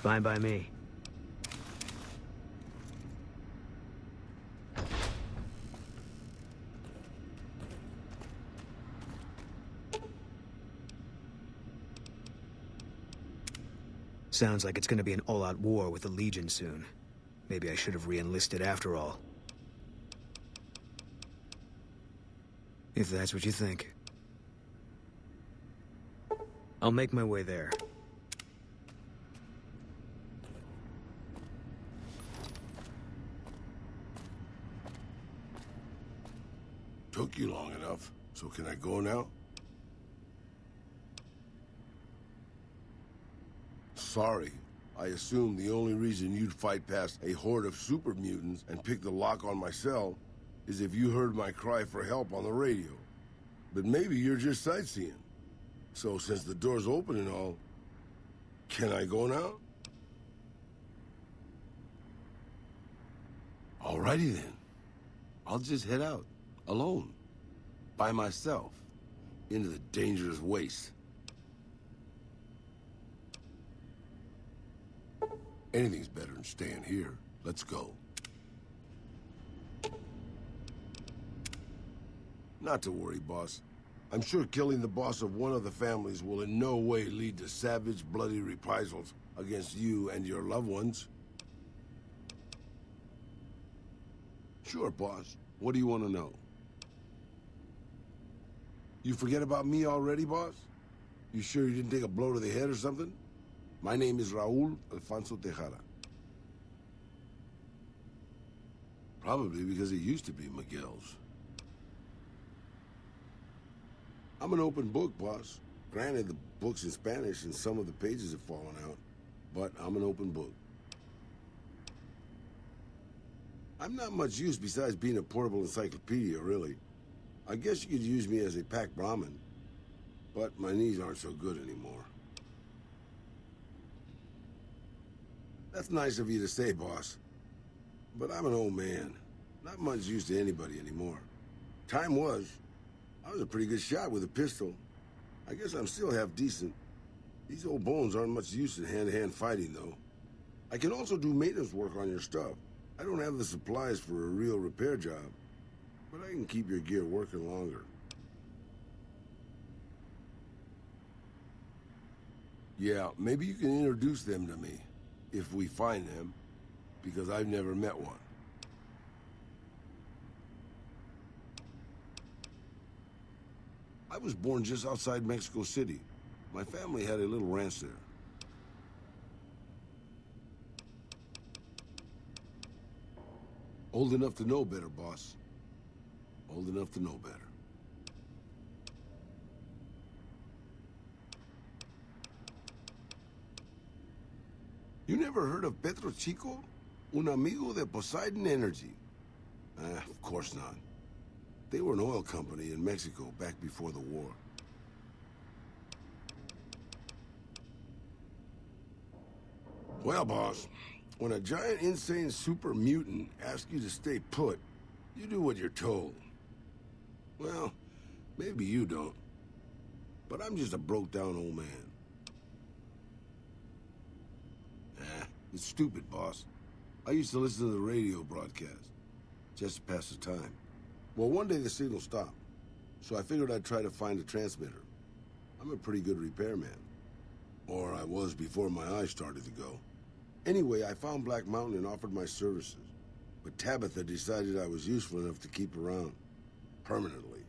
Fine by me. Sounds like it's gonna be an all-out war with the Legion soon. Maybe I should have re-enlisted after all. If that's what you think. I'll make my way there. Took you long enough, so can I go now? Sorry. I assumed the only reason you'd fight past a horde of super mutants and pick the lock on my cell is if you heard my cry for help on the radio. But maybe you're just sightseeing. So since the door's open and all, can I go now? Alrighty then. I'll just head out, alone, by myself, into the dangerous waste. Anything's better than staying here. Let's go. Not to worry, boss. I'm sure killing the boss of one of the families will in no way lead to savage, bloody reprisals against you and your loved ones. Sure, boss. What do you want to know? You forget about me already, boss? You sure you didn't take a blow to the head or something? My name is Raul Alfonso Tejada. Probably because it used to be Miguel's. I'm an open book, boss. Granted, the book's in Spanish and some of the pages have fallen out, but I'm an open book. I'm not much use besides being a portable encyclopedia, really. I guess you could use me as a pack Brahmin, but my knees aren't so good anymore. That's nice of you to say, boss. But I'm an old man. Not much use to anybody anymore. Time was, I was a pretty good shot with a pistol. I guess I'm still half decent. These old bones aren't much use in hand-to-hand fighting, though. I can also do maintenance work on your stuff. I don't have the supplies for a real repair job, but I can keep your gear working longer. Yeah, maybe you can introduce them to me, if we find them, because I've never met one. I was born just outside Mexico City. My family had a little ranch there. Old enough to know better, boss. Old enough to know better. You never heard of Petro Chico? Un amigo de Poseidon Energy. Of course not. They were an oil company in Mexico back before the war. Well, boss, when a giant, insane super mutant asks you to stay put, you do what you're told. Well, maybe you don't. But I'm just a broke-down old man. It's stupid, boss. I used to listen to the radio broadcast, just to pass the time. Well, one day the signal stopped, so I figured I'd try to find a transmitter. I'm a pretty good repairman. Or I was before my eyes started to go. Anyway, I found Black Mountain and offered my services. But Tabitha decided I was useful enough to keep around. Permanently.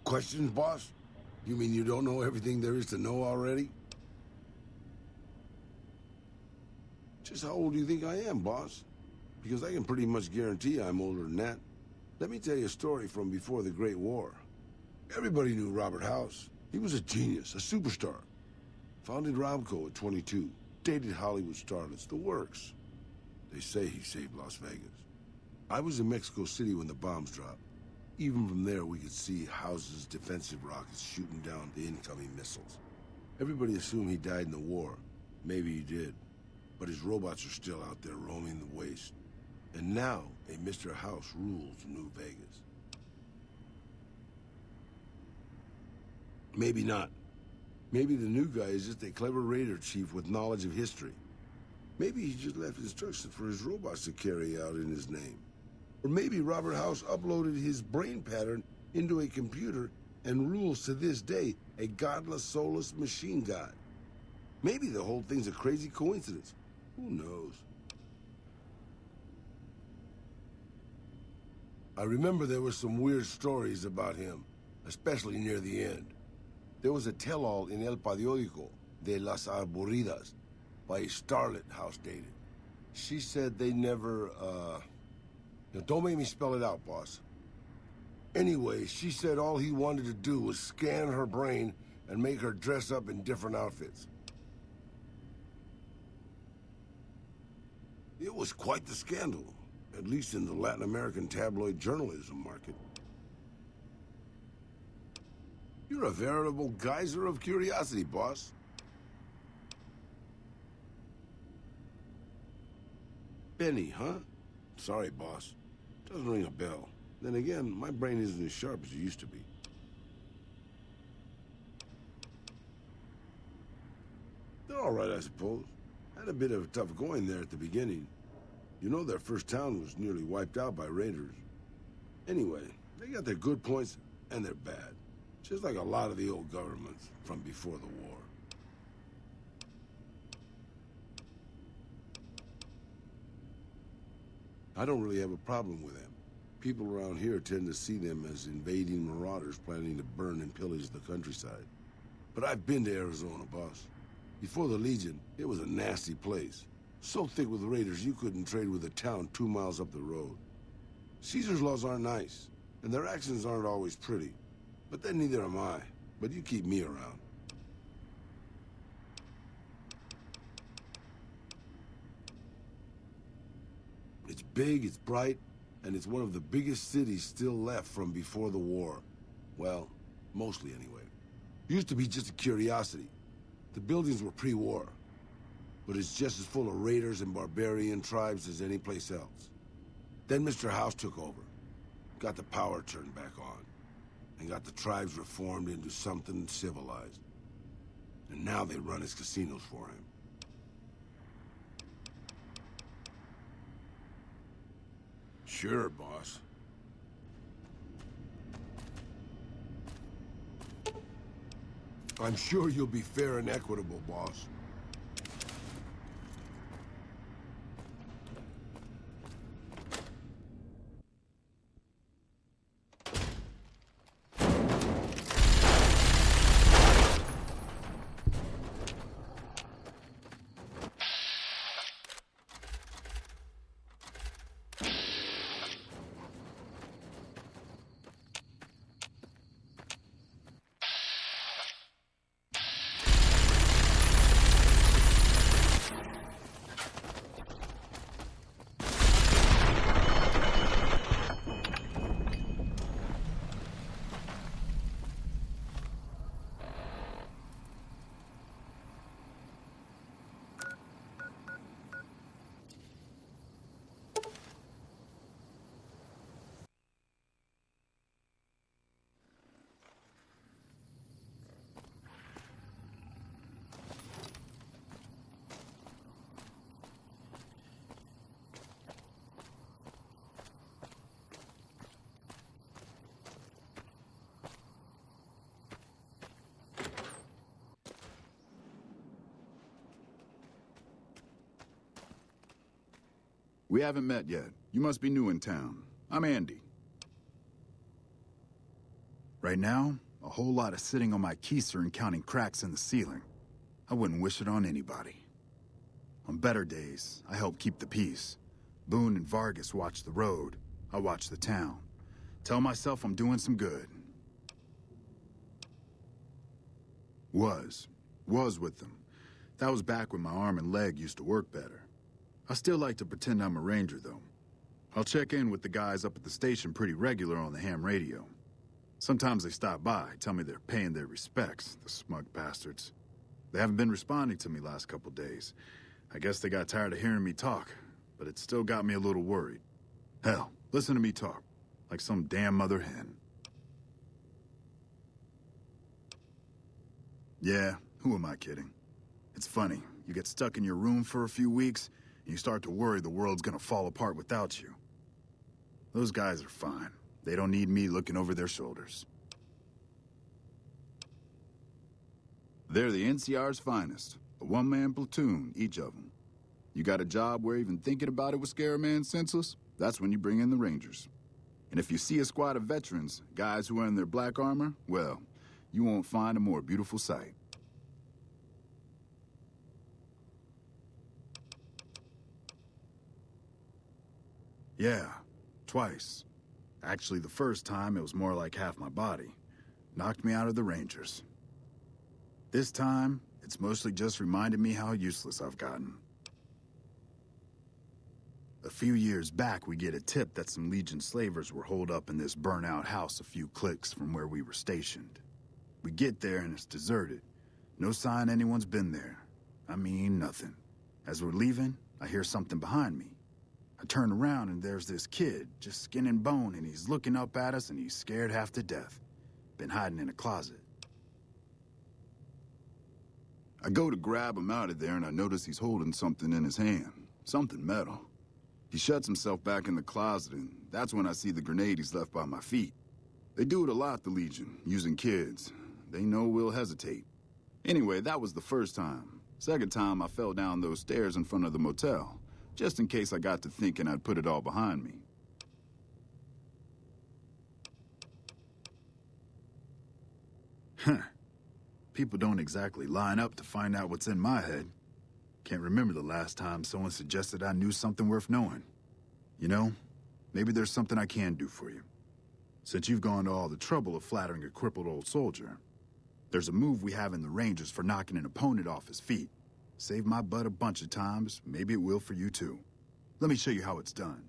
Questions, boss? You mean you don't know everything there is to know already? Just how old do you think I am, boss? Because I can pretty much guarantee I'm older than that. Let me tell you a story from before the Great War. Everybody knew Robert House. He was a genius, a superstar. Founded Robco at 22. Dated Hollywood starlets, the works. They say he saved Las Vegas. I was in Mexico City when the bombs dropped. Even from there, we could see House's defensive rockets shooting down the incoming missiles. Everybody assumed he died in the war. Maybe he did. But his robots are still out there roaming the waste. And now, a Mr. House rules New Vegas. Maybe not. Maybe the new guy is just a clever raider chief with knowledge of history. Maybe he just left instructions for his robots to carry out in his name. Or maybe Robert House uploaded his brain pattern into a computer and rules to this day a godless, soulless machine god. Maybe the whole thing's a crazy coincidence. Who knows? I remember there were some weird stories about him, especially near the end. There was a tell-all in El Periódico de las Arboridas by a starlet House dated. She said they never, Now, don't make me spell it out, boss. Anyway, she said all he wanted to do was scan her brain and make her dress up in different outfits. It was quite the scandal, at least in the Latin American tabloid journalism market. You're a veritable geyser of curiosity, boss. Benny, huh? Sorry, boss. Doesn't ring a bell. Then again, my brain isn't as sharp as it used to be. They're all right, I suppose. Had a bit of tough going there at the beginning. You know, their first town was nearly wiped out by raiders. Anyway, they got their good points and their bad. Just like a lot of the old governments from before the war. I don't really have a problem with them. People around here tend to see them as invading marauders planning to burn and pillage the countryside. But I've been to Arizona, boss. Before the Legion, it was a nasty place. So thick with raiders you couldn't trade with a town 2 miles up the road. Caesar's laws aren't nice, and their actions aren't always pretty. But then neither am I. But you keep me around. It's big, it's bright, and it's one of the biggest cities still left from before the war. Well, mostly anyway. Used to be just a curiosity. The buildings were pre-war. But it's just as full of raiders and barbarian tribes as any place else. Then Mr. House took over. Got the power turned back on. And got the tribes reformed into something civilized. And now they run his casinos for him. Sure, boss. I'm sure you'll be fair and equitable, boss. We haven't met yet. You must be new in town. I'm Andy. Right now, a whole lot of sitting on my keister and counting cracks in the ceiling. I wouldn't wish it on anybody. On better days, I help keep the peace. Boone and Vargas watch the road. I watch the town. Tell myself I'm doing some good. Was with them. That was back when my arm and leg used to work better. I still like to pretend I'm a ranger, though. I'll check in with the guys up at the station pretty regular on the ham radio. Sometimes they stop by, tell me they're paying their respects, the smug bastards. They haven't been responding to me last couple days. I guess they got tired of hearing me talk, but it still got me a little worried. Hell, listen to me talk, like some damn mother hen. Yeah, who am I kidding? It's funny, you get stuck in your room for a few weeks, and you start to worry the world's gonna fall apart without you. Those guys are fine. They don't need me looking over their shoulders. They're the NCR's finest. A one-man platoon, each of them. You got a job where even thinking about it would scare a man senseless? That's when you bring in the Rangers. And if you see a squad of veterans, guys who are in their black armor, well, you won't find a more beautiful sight. Yeah, twice. Actually, the first time, it was more like half my body. Knocked me out of the Rangers. This time, it's mostly just reminded me how useless I've gotten. A few years back, we get a tip that some Legion slavers were holed up in this burnt-out house a few clicks from where we were stationed. We get there and it's deserted. No sign anyone's been there. I mean, nothing. As we're leaving, I hear something behind me. I turn around and there's this kid, just skin and bone, and he's looking up at us and he's scared half to death. Been hiding in a closet. I go to grab him out of there and I notice he's holding something in his hand. Something metal. He shuts himself back in the closet and that's when I see the grenade he's left by my feet. They do it a lot, the Legion, using kids. They know we'll hesitate. Anyway, that was the first time. Second time, I fell down those stairs in front of the motel, just in case I got to thinking I'd put it all behind me. Huh. People don't exactly line up to find out what's in my head. Can't remember the last time someone suggested I knew something worth knowing. You know, maybe there's something I can do for you. Since you've gone to all the trouble of flattering a crippled old soldier, there's a move we have in the Rangers for knocking an opponent off his feet. Saved my butt a bunch of times, maybe it will for you too. Let me show you how it's done.